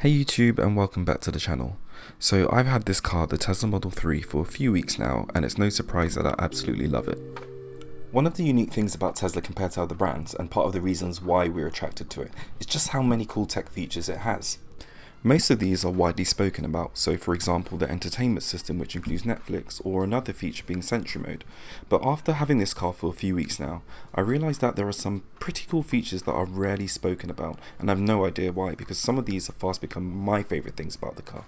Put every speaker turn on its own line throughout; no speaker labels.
Hey YouTube, and welcome back to the channel. So I've had this car, the Tesla Model 3, for a few weeks now, and it's no surprise that I absolutely love it. One of the unique things about Tesla compared to other brands, and part of the reasons why we're attracted to it, is just how many cool tech features it has. Most of these are widely spoken about, so for example the entertainment system, which includes Netflix, or another feature being Sentry Mode. But after having this car for a few weeks now, I realised that there are some pretty cool features that are rarely spoken about, and I have no idea why, because some of these have fast become my favourite things about the car.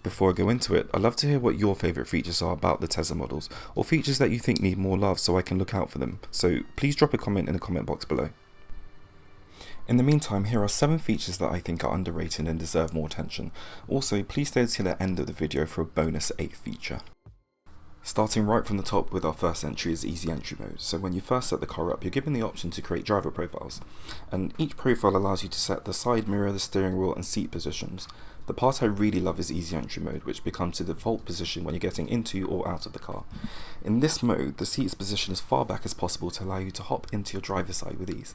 Before I go into it, I'd love to hear what your favourite features are about the Tesla models, or features that you think need more love so I can look out for them, so please drop a comment in the comment box below. In the meantime, here are 7 features that I think are underrated and deserve more attention. Also, please stay till the end of the video for a bonus 8th feature. Starting right from the top with our first entry is Easy Entry Mode. So when you first set the car up, you're given the option to create driver profiles, and each profile allows you to set the side mirror, the steering wheel and seat positions. The part I really love is Easy Entry Mode, which becomes the default position when you're getting into or out of the car. In this mode, the seat is positioned as far back as possible to allow you to hop into your driver's side with ease.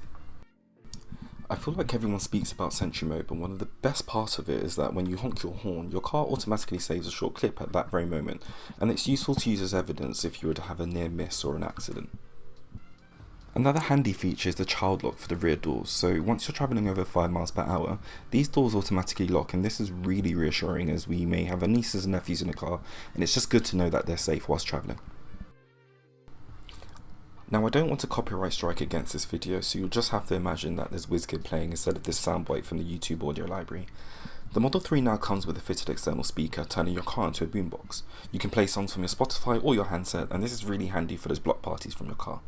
I feel like everyone speaks about Sentry Mode, but one of the best parts of it is that when you honk your horn, your car automatically saves a short clip at that very moment, and it's useful to use as evidence if you were to have a near miss or an accident. Another handy feature is the child lock for the rear doors, so once you're travelling over 5 miles per hour, these doors automatically lock, and this is really reassuring as we may have our nieces and nephews in the car, and it's just good to know that they're safe whilst travelling. Now I don't want a copyright strike against this video, so you'll just have to imagine that there's WizKid playing instead of this soundbite from the YouTube audio library. The Model 3 now comes with a fitted external speaker, turning your car into a boombox. You can play songs from your Spotify or your handset, and this is really handy for those block parties from your car.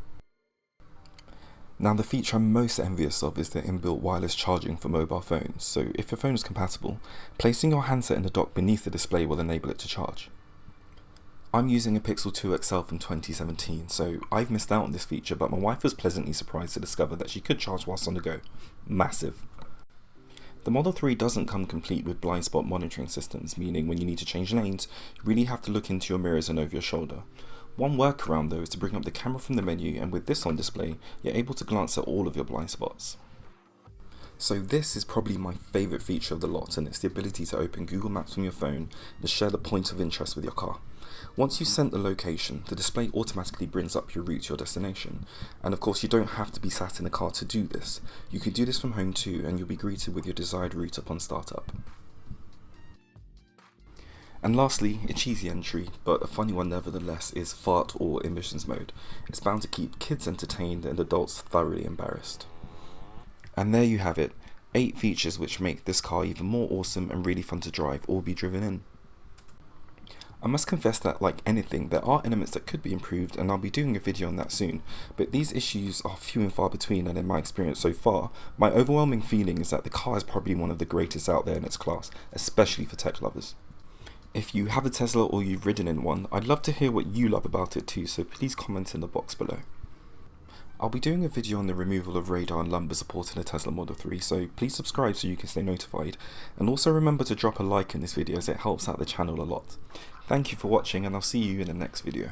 Now the feature I'm most envious of is the inbuilt wireless charging for mobile phones, so if your phone is compatible, placing your handset in the dock beneath the display will enable it to charge. I'm using a Pixel 2 XL from 2017, so I've missed out on this feature, but my wife was pleasantly surprised to discover that she could charge whilst on the go. Massive. The Model 3 doesn't come complete with blind spot monitoring systems, meaning when you need to change lanes, you really have to look into your mirrors and over your shoulder. One workaround though is to bring up the camera from the menu, and with this on display, you're able to glance at all of your blind spots. So this is probably my favourite feature of the lot, and it's the ability to open Google Maps from your phone and share the point of interest with your car. Once you sent the location, the display automatically brings up your route to your destination, and of course you don't have to be sat in the car to do this. You can do this from home too, and you'll be greeted with your desired route upon startup. And lastly, a cheesy entry, but a funny one nevertheless, is Fart or Emissions Mode. It's bound to keep kids entertained and adults thoroughly embarrassed. And there you have it, 8 features which make this car even more awesome and really fun to drive or be driven in. I must confess that, like anything, there are elements that could be improved, and I'll be doing a video on that soon, but these issues are few and far between, and in my experience so far, my overwhelming feeling is that the car is probably one of the greatest out there in its class, especially for tech lovers. If you have a Tesla or you've ridden in one, I'd love to hear what you love about it too, so please comment in the box below. I'll be doing a video on the removal of radar and lumbar support in the Tesla Model 3, so please subscribe so you can stay notified, and also remember to drop a like in this video as it helps out the channel a lot. Thank you for watching, and I'll see you in the next video.